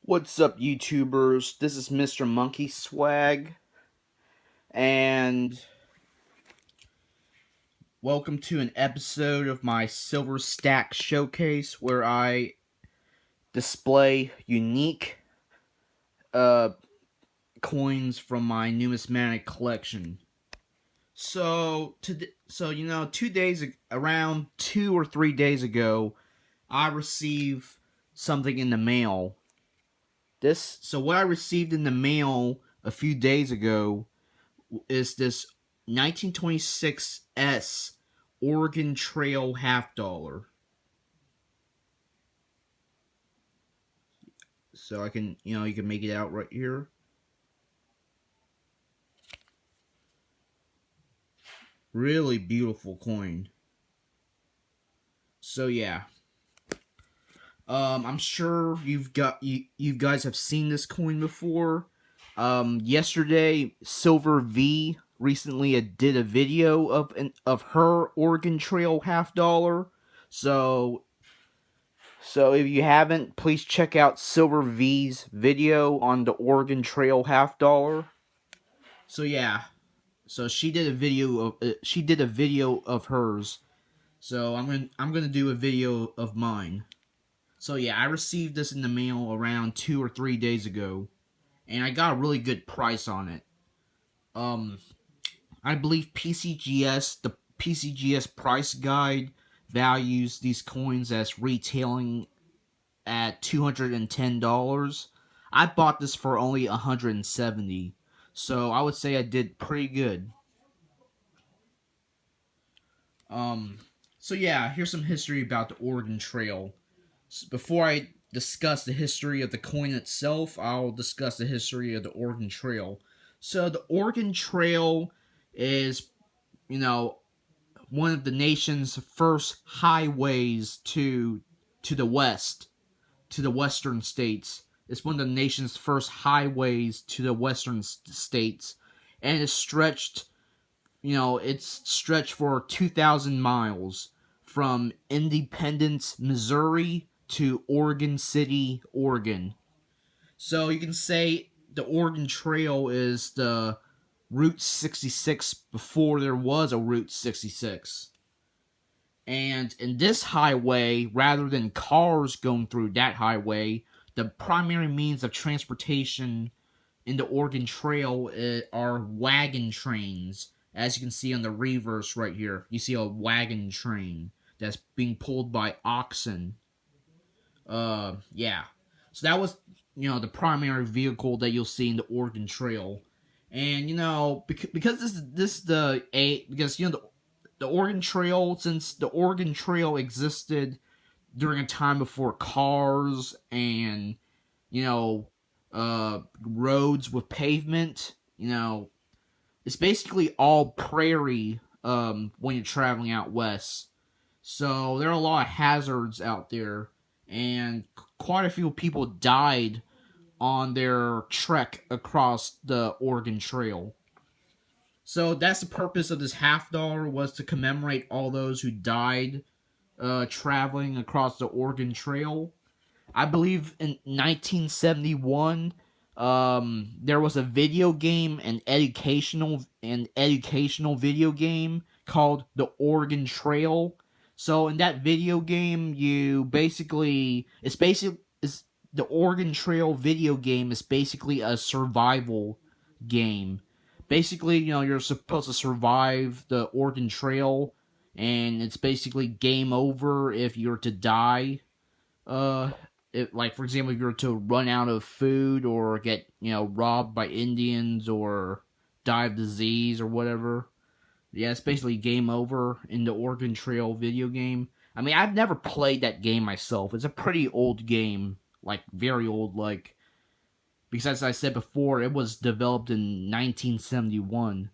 What's up, YouTubers? This is Mr. Monkey Swag, and welcome to an episode of my Silver Stack Showcase where I display unique uh, coins from my numismatic collection. Around 2 or 3 days ago, I received something in the mail. What I received in the mail a few days ago is this 1926 S Oregon Trail half dollar. So you can make it out right here. Really beautiful coin. So yeah. I'm sure you guys have seen this coin before. Yesterday, Silver V recently did a video of her Oregon Trail half dollar. So if you haven't, please check out Silver V's video on the Oregon Trail half dollar. So yeah, so she did a video of hers. So I'm gonna do a video of mine. So yeah, I received this in the mail around 2 or 3 days ago, and I got a really good price on it. I believe the PCGS price guide values these coins as retailing at $210. I bought this for only $170, so I would say I did pretty good. So yeah, here's some history about the Oregon Trail. Before I discuss the history of the coin itself, I'll discuss the history of the Oregon Trail. So the Oregon Trail is, you know, one of the nation's first highways to the west, to the western states. It's one of the nation's first highways to the western states, and it's stretched for 2,000 miles from Independence, Missouri to Oregon City, Oregon. So you can say the Oregon Trail is the Route 66 before there was a Route 66. And in this highway, rather than cars going through that highway, the primary means of transportation in the Oregon Trail are wagon trains. As you can see on the reverse right here, you see a wagon train that's being pulled by oxen. Yeah. So that was, the primary vehicle that you'll see in the Oregon Trail. And because the Oregon Trail, since the Oregon Trail existed during a time before cars and roads with pavement. It's basically all prairie when you're traveling out west. So there are a lot of hazards out there, and quite a few people died on their trek across the Oregon Trail. So that's the purpose of this half dollar, was to commemorate all those who died traveling across the Oregon Trail. I believe in 1971, there was a video game, an educational video game called The Oregon Trail. So in that video game, the Oregon Trail video game is basically a survival game. Basically, you're supposed to survive the Oregon Trail, and it's basically game over if you're to die. Like for example, if you're to run out of food or get robbed by Indians or die of disease or whatever. Yeah, it's basically game over in the Oregon Trail video game. I mean, I've never played that game myself. It's a pretty old game, like very old, because as I said before, it was developed in 1971.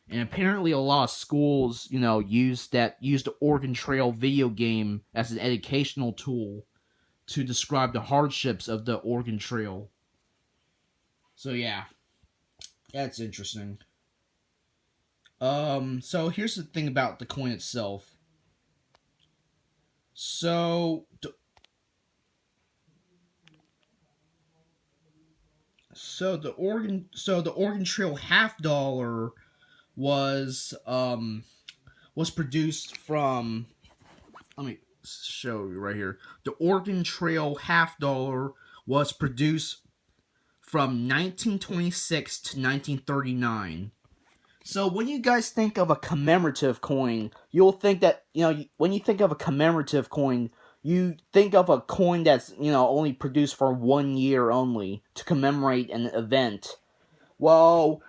And apparently a lot of schools, use the Oregon Trail video game as an educational tool to describe the hardships of the Oregon Trail. So yeah, that's interesting. So here's the thing about the coin itself. So the Oregon Trail half dollar was was produced from. Let me show you right here. The Oregon Trail half dollar was produced from 1926 to 1939. So when you guys think of a commemorative coin, you'll think that, when you think of a commemorative coin, you think of a coin that's, only produced for 1 year only to commemorate an event. Well,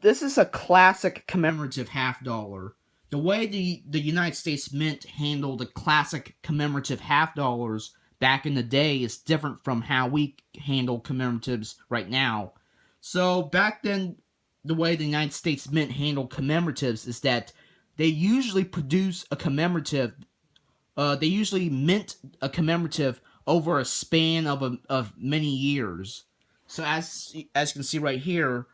this is a classic commemorative half dollar. The way the United States Mint handled the classic commemorative half dollars back in the day is different from how we handle commemoratives right now. So back then, the way the United States Mint handled commemoratives is that they usually produce a commemorative. They usually mint a commemorative over a span of many years. So as you can see right here,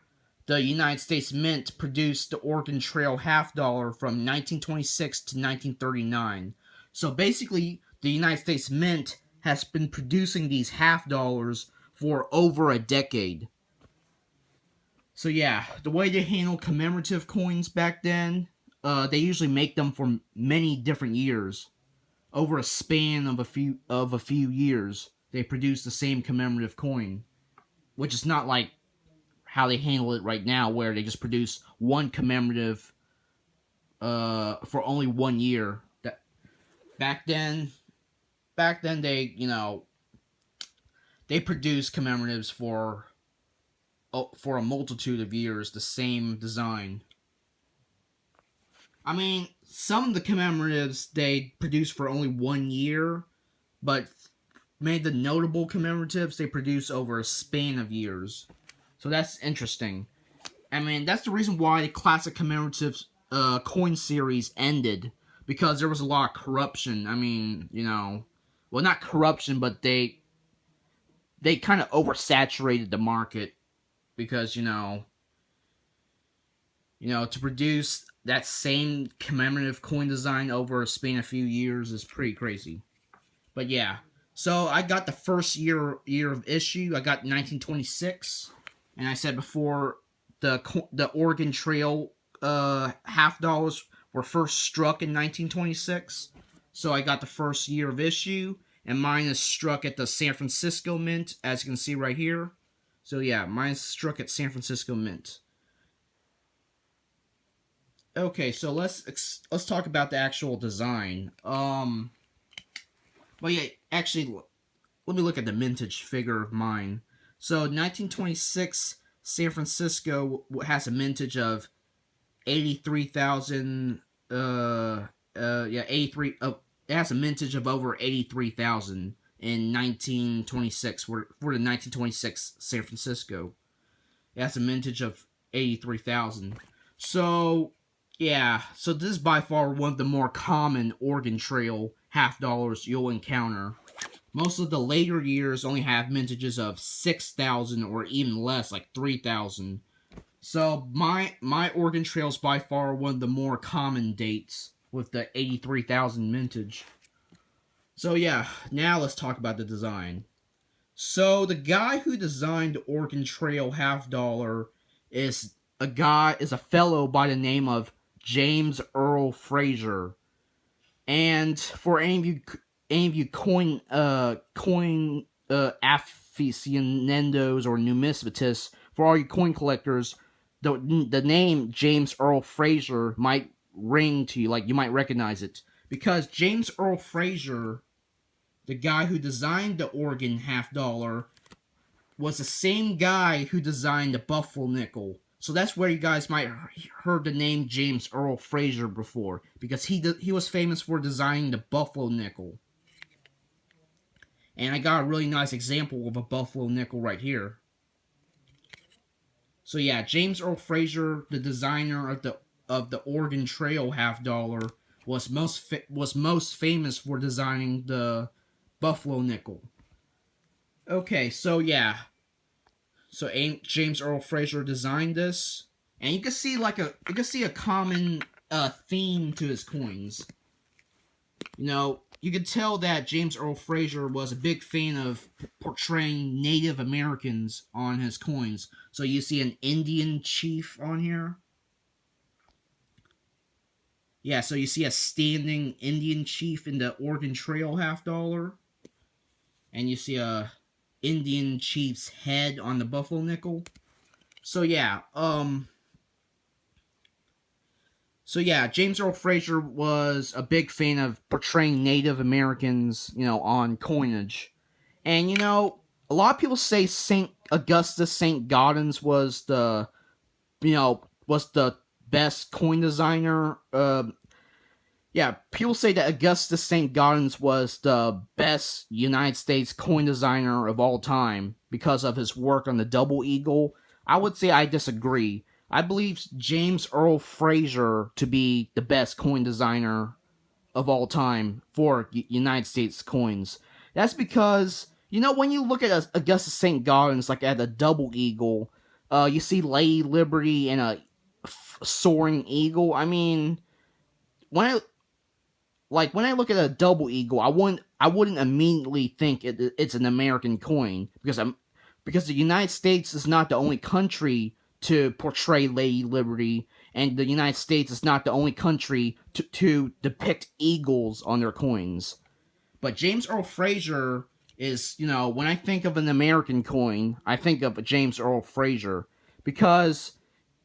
the United States Mint produced the Oregon Trail half dollar from 1926 to 1939. So basically, the United States Mint has been producing these half dollars for over a decade. So yeah, the way they handle commemorative coins back then, they usually make them for many different years. Over a span of a few years, they produce the same commemorative coin, which is not like how they handle it right now, where they just produce one commemorative for only 1 year. That back then, they they produce commemoratives for a multitude of years, the same design. I mean, some of the commemoratives they produce for only 1 year, but many of the notable commemoratives they produce over a span of years. So that's interesting. I mean, that's the reason why the classic commemorative coin series ended, because there was a lot of corruption. I mean, well, not corruption, but they kind of oversaturated the market because to produce that same commemorative coin design over a span of few years is pretty crazy. But yeah, so I got the first year of issue. I got 1926, and I said before the Oregon Trail half dollars were first struck in 1926. So I got the first year of issue, and mine is struck at the San Francisco Mint, as you can see right here. So yeah, mine's struck at San Francisco Mint. Okay, so let's talk about the actual design. Well, yeah, actually, let me look at the mintage figure of mine. So 1926 San Francisco has a mintage of 83,000. Yeah, 83. It has a mintage of over 83,000 in 1926 for the 1926 San Francisco. It has a mintage of 83,000. So yeah, so this is by far one of the more common Oregon Trail half dollars you'll encounter. Most of the later years only have mintages of 6,000 or even less, like 3,000. So my Oregon Trail is by far one of the more common dates with the 83,000 mintage. So yeah, now let's talk about the design. So the guy who designed the Oregon Trail half dollar is a fellow by the name of James Earl Fraser. And for any of you coin aficionados or numismatists, for all you coin collectors, the name James Earl Fraser might ring to you, like you might recognize it, because James Earl Fraser, the guy who designed the Oregon half dollar, was the same guy who designed the Buffalo nickel. So that's where you guys might heard the name James Earl Fraser before, because he was famous for designing the Buffalo nickel. And I got a really nice example of a Buffalo nickel right here. So yeah, James Earl Fraser, the designer of the Oregon Trail half dollar, was most famous for designing the Buffalo nickel. Okay, so yeah, so James Earl Fraser designed this, and you can see a common theme to his coins. You could tell that James Earl Fraser was a big fan of portraying Native Americans on his coins. So you see an Indian chief on here. Yeah, so you see a standing Indian chief in the Oregon Trail $50, and you see a Indian chief's head on the Buffalo nickel. So yeah, James Earl Fraser was a big fan of portraying Native Americans, on coinage. And a lot of people say Saint Augustus Saint Gaudens was the best coin designer. Yeah, people say that Augustus St. Gaudens was the best United States coin designer of all time because of his work on the double eagle. I would say I disagree. I believe James Earl Fraser to be the best coin designer of all time for United States coins. That's because, when you look at Augustus St. Gaudens, like at a double eagle, you see Lady Liberty and a soaring eagle. I mean, when I when I look at a double eagle, I wouldn't immediately think it's an American coin because the United States is not the only country to portray Lady Liberty, and the United States is not the only country to depict eagles on their coins. But James Earl Fraser is, when I think of an American coin, I think of James Earl Fraser because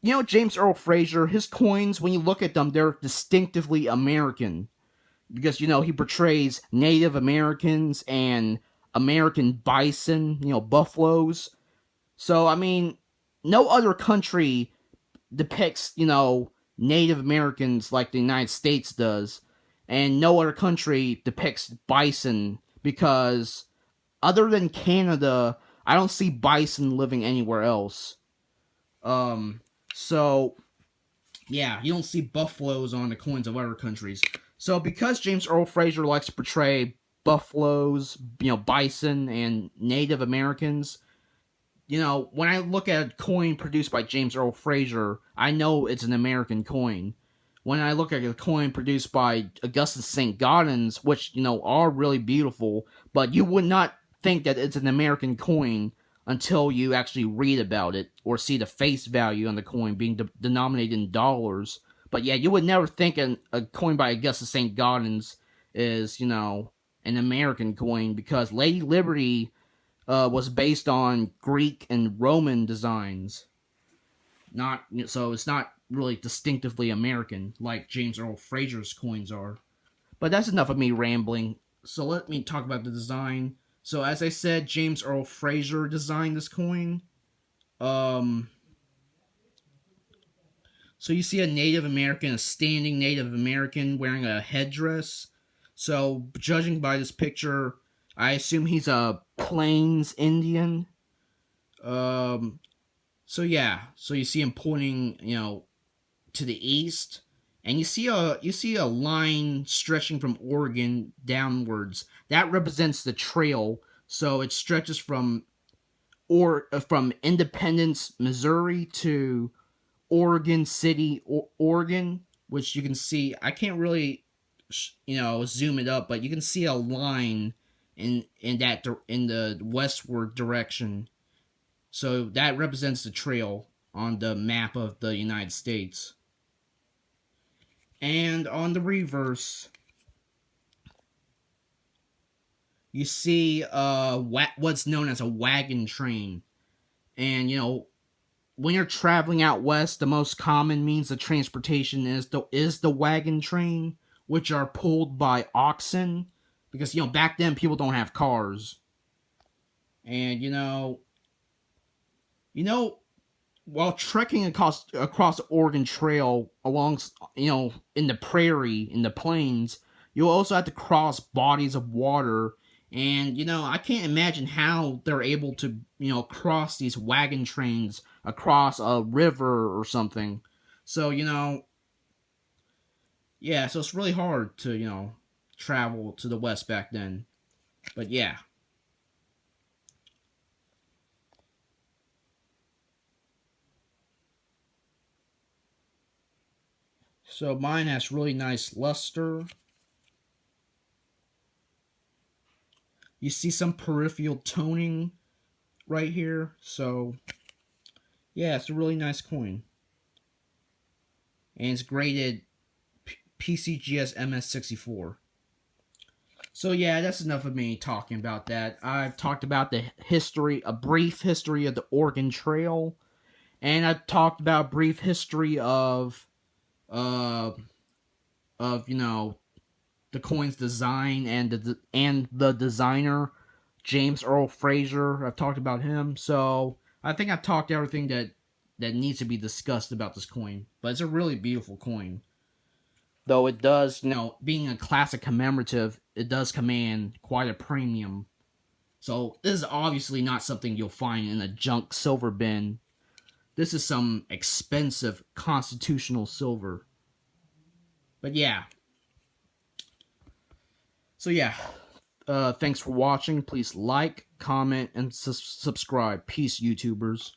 James Earl Fraser, his coins, when you look at them, they're distinctively American because he portrays Native Americans and American bison, buffaloes. So I mean, no other country depicts Native Americans like the United States does, and no other country depicts bison because other than Canada, I don't see bison living anywhere else. So yeah, you don't see buffaloes on the coins of other countries. So because James Earl Fraser likes to portray buffaloes, bison, and Native Americans, when I look at a coin produced by James Earl Fraser, I know it's an American coin. When I look at a coin produced by Augustus St. Gaudens, which, are really beautiful, but you would not think that it's an American coin until you actually read about it or see the face value on the coin being denominated in dollars. But yeah, you would never think a coin by Augustus St. Gaudens is, an American coin because Lady Liberty was based on Greek and Roman designs. Not so it's not really distinctively American like James Earl Fraser's coins are. But that's enough of me rambling. So let me talk about the design. So as I said, James Earl Fraser designed this coin. Um, so you see a Native American, a standing Native American wearing a headdress. So judging by this picture, I assume he's a Plains Indian. Um, so yeah, so you see him pointing, to the east, and you see a line stretching from Oregon downwards. That represents the trail. So it stretches from Independence, Missouri to Oregon City, Oregon, which you can see. I can't really, zoom it up, but you can see a line in the westward direction. So that represents the trail on the map of the United States. And on the reverse, you see what's known as a wagon train. And when you're traveling out west, the most common means of transportation is the wagon train, which are pulled by oxen, because back then people don't have cars. And you know while trekking across the Oregon Trail along, in the prairie, in the plains, you'll also have to cross bodies of water. And, I can't imagine how they're able to, cross these wagon trains across a river or something. So, yeah, so it's really hard to, travel to the west back then. But yeah. So mine has really nice luster. You see some peripheral toning right here. So yeah, it's a really nice coin. And it's graded PCGS MS64. So yeah, that's enough of me talking about that. I've talked about the history, a brief history of the Oregon Trail, and I've talked about a brief history uh of the coin's design and the designer James Earl Fraser. I've talked about him, so I think I've talked everything that needs to be discussed about this coin. But it's a really beautiful coin. Though it does, being a classic commemorative, it does command quite a premium. So this is obviously not something you'll find in a junk silver bin. This is some expensive constitutional silver. But yeah. So yeah. Thanks for watching. Please like, comment, and subscribe. Peace, YouTubers.